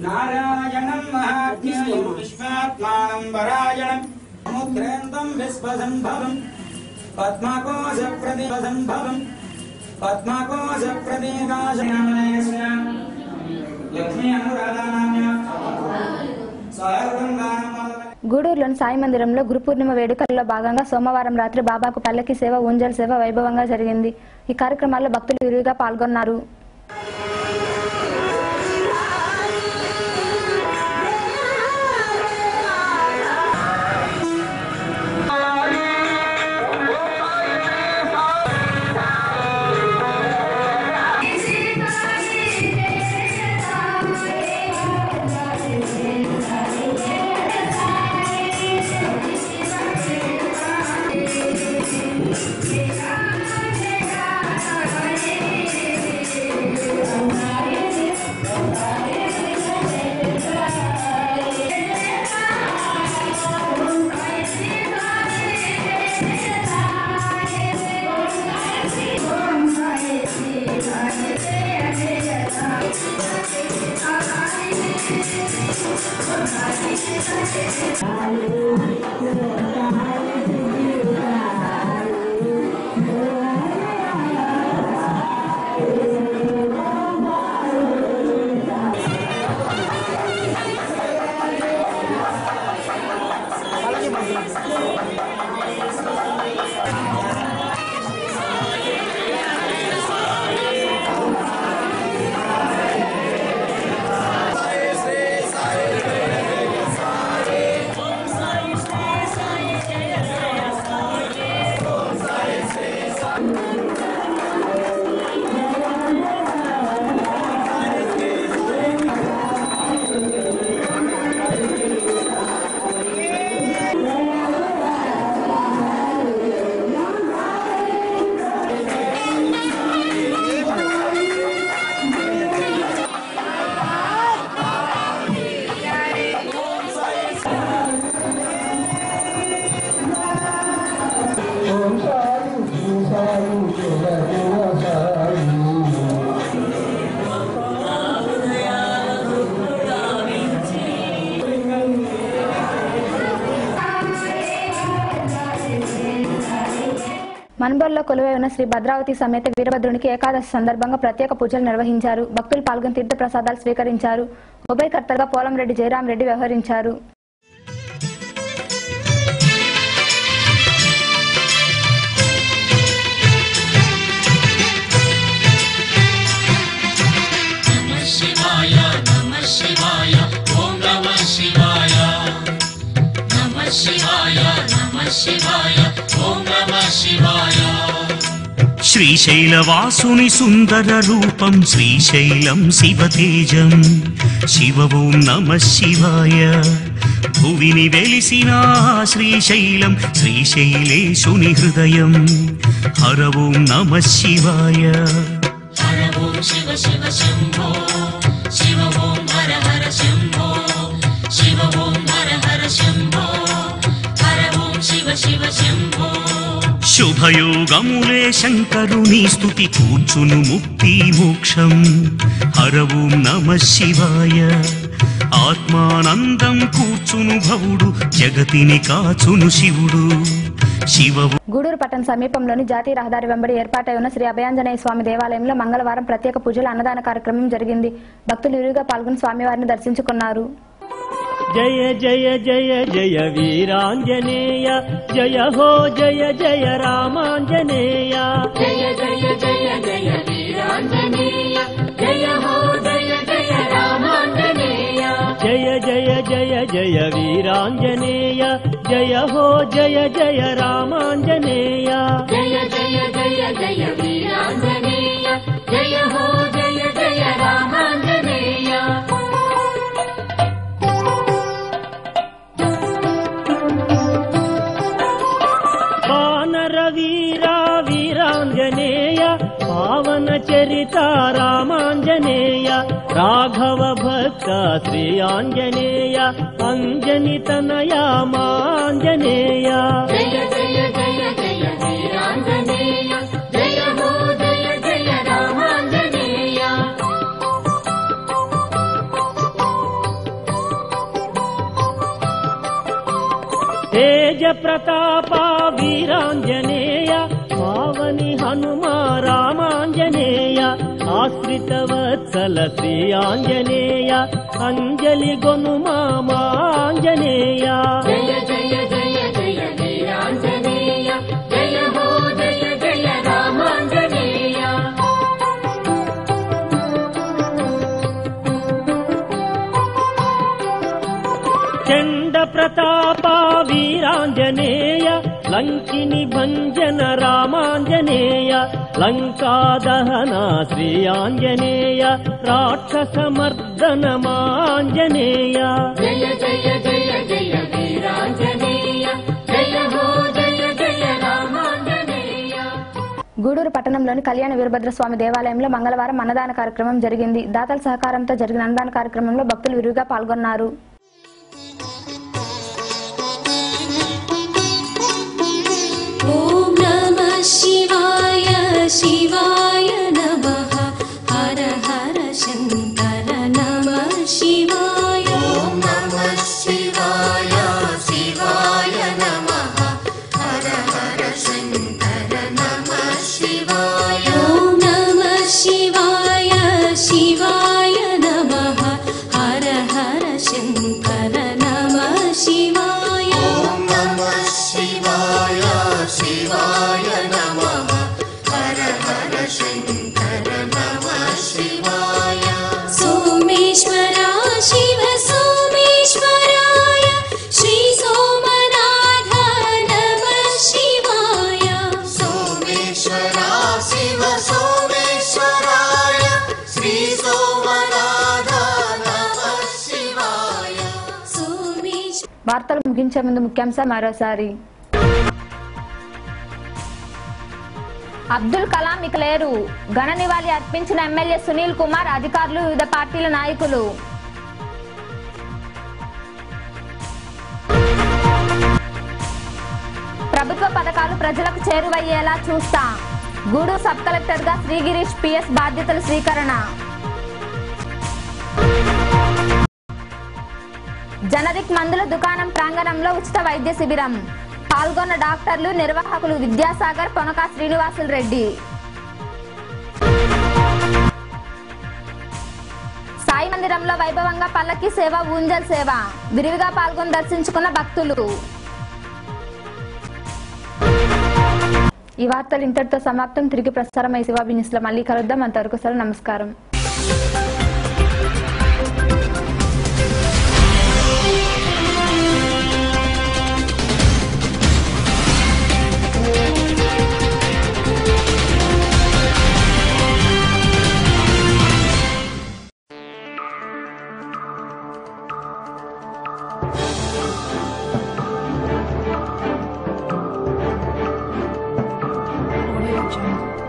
నారాయణం మహాజ్ఞేయం విశ్వాత్మానం వరాయణం సముద్రేంతం విశ్వసంభవం పద్మకోశ ప్రతిపసంభవం పద్మకోశ ప్రతీకాశనామనయస్య లక్ష్మీ అనురాధానామ్య గూడూరులోని సాయి మందిరంలో గురు పూర్ణిమ వేడుకల్లో భాగంగా సోమవారం రాత్రి బాబాకు పల్లకి సేవ, ఊంజల్ సేవ వైభవంగా జరిగింది. ఈ కార్యక్రమాల్లో భక్తులు విరివిగా పాల్గొన్నారు. మన్బోర్లో కొలువై ఉన్న శ్రీ భద్రావతి సమేత వీరభద్రునికి ఏకాదశి సందర్భంగా ప్రత్యేక పూజలు నిర్వహించారు. భక్తులు పాల్గొని తీర్థ ప్రసాదాలు స్వీకరించారు. ఉభయకర్తలుగా పోలంరెడ్డి జయరామరెడ్డి వ్యవహరించారు. శ్రీశైలవాసుని సుందర రూపం శ్రీశైలం శివతేజం శివ ఓం నమః శివాయ. భువిని వెలిసిన శ్రీశైలం శ్రీశైలేశుని హృదయం హర ఓం నమః శివాయ. హర ఓం శివ శివ శంభో శివ ఓం హర హర శంభో శివ ఓం హర హర శంభో హర ఓం శివ శివ శంభో. శుభయోగములే శంకరుని స్తుతి కూర్చును ముక్తి మోక్షం హర ఓం నమః శివాయ. ఆత్మానందం కూర్చును భవుడు జగతిని కాచును శివుడు శివ. గూడూరు పట్టణ సమీపంలోని జాతీయ రహదారి వెంబడి ఏర్పాటై ఉన్న శ్రీ అభయాంజనేయ స్వామి దేవాలయంలో మంగళవారం ప్రత్యేక పూజలు అన్నదాన కార్యక్రమం జరిగింది. భక్తులు విరివిగా పాల్గొని స్వామివారిని దర్శించుకున్నారు. జయ జయ జయ జయ వీరాంజనేయ జయ హో జయ జయ రామాంజనేయ. జయ జయ జయ జయ వీరాంజనేయ జయ హో జయ జయ రామాంజనేయ. జయ జయ జయ జయ వీరాంజనేయ జయ హో జయ జయ రామాంజనేయ. జయ జయ జయ జయ వీరాంజనేయ జయ హో జయ జయ రామాంజనేయ. వీరా వీరాంజనేయ పావన చరిత రామాంజనేయ. రాఘవ భక్త శ్రీ ఆంజనేయ అంజని తనయ మాంజనేయ. జయ జయ జయ జయ వీరాంజనేయ జయ హో జయ జయ రామాంజనేయ. తేజ ప్రతాప వీరాంజనేయ పావని హనుమా రామాంజనేయ. ఆశ్రిత వత్సల శ్రీ ఆంజనేయ అంజలి గొనుమా మాంజనేయ. జయ జయ జయ జయ వీరాంజనేయ జయ హో జయ జయ రామాంజనేయ. చండ ప్రతాప వీరాంజనేయ లంకిని భంజన రామాంజనేయ. లంకా దహన శ్రీ ఆంజనేయ రాక్షస మర్దన మాంజనేయ. జయ జయ జయ జయ వీరాంజనేయ జయ హో జయ జయ రామాంజనేయ. గూడూరు పట్టణంలోని కళ్యాణ వీరభద్రస్వామి దేవాలయంలో మంగళవారం అన్నదాన కార్యక్రమం జరిగింది. దాతల సహకారంతో జరిగిన అన్నదాన కార్యక్రమంలో భక్తులు విరివిగా పాల్గొన్నారు. ఓం నమః శివాయ శివాయ నమః హర హర శంకర నమః శివాయ. ఓం నమః శివాయ శివాయ నమః హర హర శంకర నమః శివాయ. ఓం నమః శివాయ శివాయ నమః హర హర శంకర నమః శివాయ. ఓం నమః శివాయ శివాయ నమః హర హర శంకర నమః శివాయ. సోమేశ్వర శివ సోమేశ్వరాయ శ్రీ సోమనాథ నమః శివాయ. సోమేశ్వర శివ సోమేశ్వరాయ శ్రీ సోమనాథ నమః శివాయ. వార్తలు ముగించే ముందు ముఖ్యాంశాలు మరోసారి. అబ్దుల్ కలాం ఇక లేరు. ఘన నివాళి అర్పించిన ఎమ్మెల్యే సునీల్ కుమార్, అధికారులు, వివిధ పార్టీల నాయకులు. ప్రభుత్వ పథకాలు ప్రజలకు చేరువయ్యేలా చూస్తా. గూడూరు సబ్ కలెక్టర్ గా శ్రీగిరీష్ పిఎస్ బాధ్యతల స్వీకరణ. జనరిక్ మందుల దుకాణం ప్రాంగణంలో ఉచిత వైద్య శిబిరం. పాల్గొన్న డాక్టర్లు, నిర్వాహకులు విద్యాసాగర్, పొనక శ్రీనివాసులు రెడ్డి. సాయి మందిరంలో వైభవంగా పల్లకి సేవ, ఊంజల్ సేవ విరివిగా పాల్గొని దర్శించుకున్న భక్తులు. ఈ వార్తలు ఇంతటితో సమాప్తం. తిరిగి ప్రసారమై శివాబి న్యూస్ లో మళ్ళీ కలుద్దాం. అంతవరకు సెలవు. నమస్కారం. Audio Jungle.